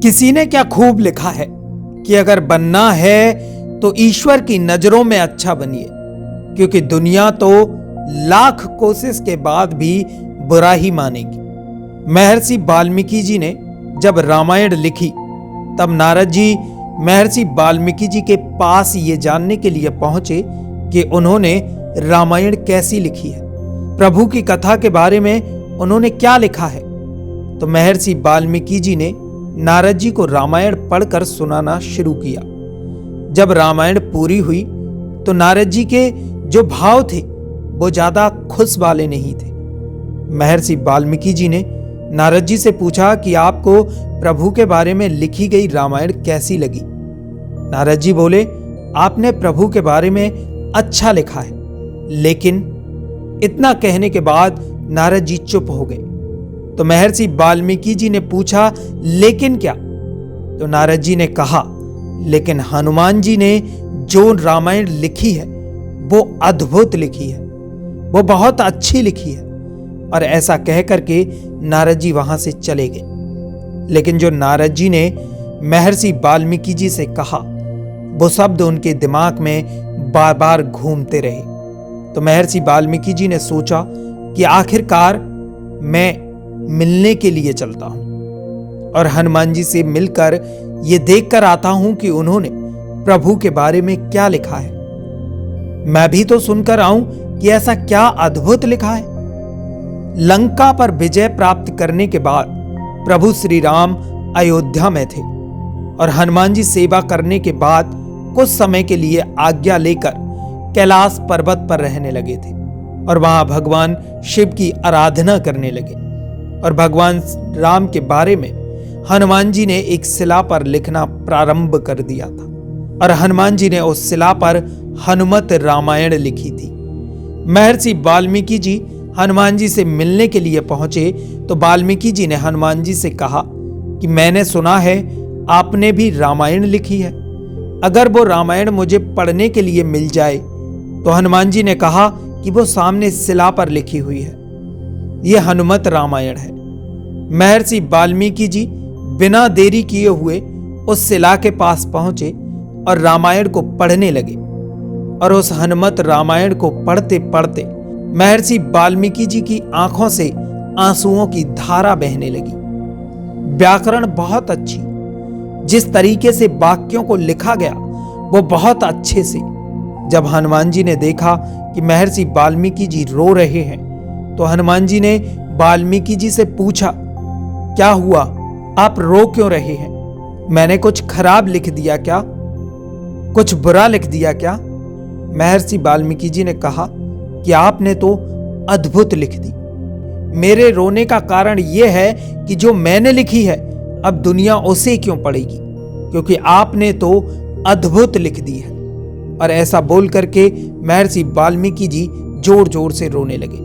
किसी ने क्या खूब लिखा है कि अगर बनना है तो ईश्वर की नजरों में अच्छा बनिए, क्योंकि दुनिया तो लाख कोशिश के बाद भी बुरा ही मानेगी। महर्षि वाल्मीकि जी ने जब रामायण लिखी तब नारद जी महर्षि वाल्मीकि जी के पास ये जानने के लिए पहुंचे कि उन्होंने रामायण कैसी लिखी है, प्रभु की कथा के बारे में उन्होंने क्या लिखा है। तो महर्षि वाल्मीकि जी ने नारद जी को रामायण पढ़कर सुनाना शुरू किया। जब रामायण पूरी हुई तो नारद जी के जो भाव थे वो ज्यादा खुश वाले नहीं थे। महर्षि वाल्मीकि जी ने नारद जी से पूछा कि आपको प्रभु के बारे में लिखी गई रामायण कैसी लगी। नारद जी बोले, आपने प्रभु के बारे में अच्छा लिखा है। लेकिन इतना कहने के बाद नारद जी चुप हो गए। तो महर्षि वाल्मीकि जी ने पूछा, लेकिन क्या? तो नारद जी ने कहा, लेकिन हनुमान जी ने जो रामायण लिखी है वो अद्भुत लिखी है, वो बहुत अच्छी लिखी है। और ऐसा कह करके नारद जी वहां से चले गए। लेकिन जो नारद जी ने महर्षि वाल्मीकि जी से कहा वो शब्द उनके दिमाग में बार बार घूमते रहे। तो महर्षि वाल्मीकि जी ने सोचा कि आखिरकार मैं मिलने के लिए चलता हूं और हनुमान जी से मिलकर यह देखकर आता हूं कि उन्होंने प्रभु के बारे में क्या लिखा है। मैं भी तो सुनकर आऊं कि ऐसा क्या अद्भुत लिखा है। लंका पर विजय प्राप्त करने के बाद प्रभु श्री राम अयोध्या में थे और हनुमान जी सेवा करने के बाद कुछ समय के लिए आज्ञा लेकर कैलाश पर्वत पर रहने लगे थे और वहां भगवान शिव की आराधना करने लगे। और भगवान राम के बारे में हनुमान जी ने एक शिला पर लिखना प्रारंभ कर दिया था और हनुमान जी ने उस शिला पर हनुमत रामायण लिखी थी। महर्षि वाल्मीकि जी हनुमान जी से मिलने के लिए पहुंचे तो वाल्मीकि जी ने हनुमान जी से कहा कि मैंने सुना है आपने भी रामायण लिखी है, अगर वो रामायण मुझे पढ़ने के लिए मिल जाए। तो हनुमान जी ने कहा कि वो सामने शिला पर लिखी हुई है, यह हनुमत रामायण है। महर्षि वाल्मीकि जी बिना देरी किए हुए उस शिला के पास पहुंचे और रामायण को पढ़ने लगे। और उस हनुमत रामायण को पढ़ते पढ़ते महर्षि वाल्मीकि जी की आंखों से आंसुओं की धारा बहने लगी। व्याकरण बहुत अच्छी, जिस तरीके से वाक्यों को लिखा गया वो बहुत अच्छे से। जब हनुमान जी ने देखा कि महर्षि वाल्मीकि जी रो रहे हैं तो हनुमान जी ने वाल्मीकि जी से पूछा, क्या हुआ, आप रो क्यों रहे हैं? मैंने कुछ खराब लिख दिया क्या? कुछ बुरा लिख दिया क्या? महर्षि वाल्मीकि जी ने कहा कि आपने तो अद्भुत लिख दी। मेरे रोने का कारण यह है कि जो मैंने लिखी है अब दुनिया उसे क्यों पढ़ेगी, क्योंकि आपने तो अद्भुत लिख दी है। और ऐसा बोल करके महर्षि वाल्मीकि जी जोर जोर से रोने लगे।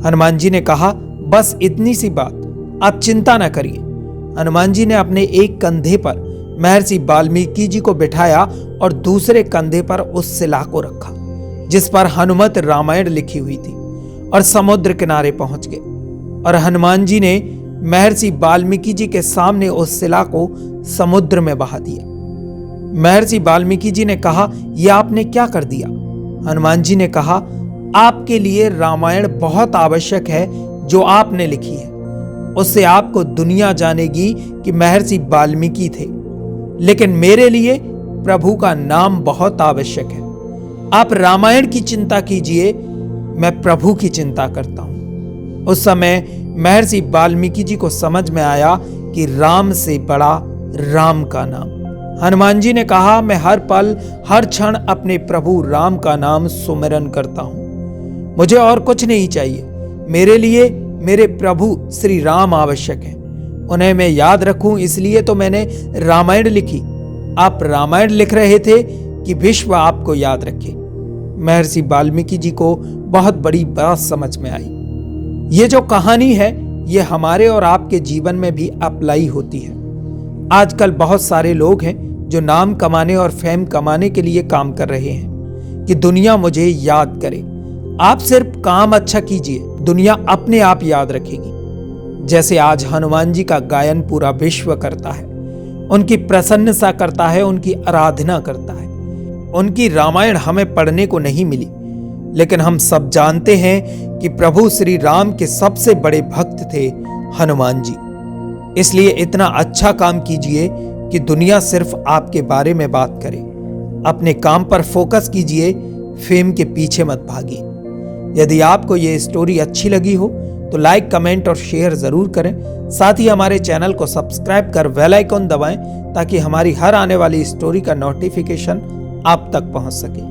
हनुमान जी ने कहा, बस इतनी सी बात, आप चिंता ना करिए। हनुमान जी ने अपने एक कंधे पर महर्षि वाल्मीकि जी को बिठाया और दूसरे कंधे पर उस शिला को रखा जिस पर हनुमत रामायण लिखी हुई थी और समुद्र किनारे पहुंच गए। और हनुमान जी ने महर्षि वाल्मीकि जी के सामने उस शिला को समुद्र में बहा दिया। महर्षि वाल्मीकि जी ने कहा, यह आपने क्या कर दिया? हनुमान जी ने कहा, आपके लिए रामायण बहुत आवश्यक है जो आपने लिखी है, उससे आपको दुनिया जानेगी कि महर्षि वाल्मीकि थे। लेकिन मेरे लिए प्रभु का नाम बहुत आवश्यक है। आप रामायण की चिंता कीजिए, मैं प्रभु की चिंता करता हूं। उस समय महर्षि वाल्मीकि जी को समझ में आया कि राम से बड़ा राम का नाम। हनुमान जी ने कहा, मैं हर पल हर क्षण अपने प्रभु राम का नाम सुमिरन करता हूं, मुझे और कुछ नहीं चाहिए। मेरे लिए मेरे प्रभु श्री राम आवश्यक हैं, उन्हें मैं याद रखूं, इसलिए तो मैंने रामायण लिखी। आप रामायण लिख रहे थे कि विश्व आपको याद रखे। महर्षि वाल्मीकि जी को बहुत बड़ी बात समझ में आई। ये जो कहानी है ये हमारे और आपके जीवन में भी अप्लाई होती है। आजकल बहुत सारे लोग हैं जो नाम कमाने और फेम कमाने के लिए काम कर रहे हैं कि दुनिया मुझे याद करे। आप सिर्फ काम अच्छा कीजिए, दुनिया अपने आप याद रखेगी। जैसे आज हनुमान जी का गायन पूरा विश्व करता है, उनकी प्रशंसा करता है, उनकी आराधना करता है। उनकी रामायण हमें पढ़ने को नहीं मिली, लेकिन हम सब जानते हैं कि प्रभु श्री राम के सबसे बड़े भक्त थे हनुमान जी। इसलिए इतना अच्छा काम कीजिए कि दुनिया सिर्फ आपके बारे में बात करे। अपने काम पर फोकस कीजिए, फेम के पीछे मत भागिए। यदि आपको ये स्टोरी अच्छी लगी हो तो लाइक, कमेंट और शेयर जरूर करें। साथ ही हमारे चैनल को सब्सक्राइब कर बेल आइकन दबाएं ताकि हमारी हर आने वाली स्टोरी का नोटिफिकेशन आप तक पहुंच सके।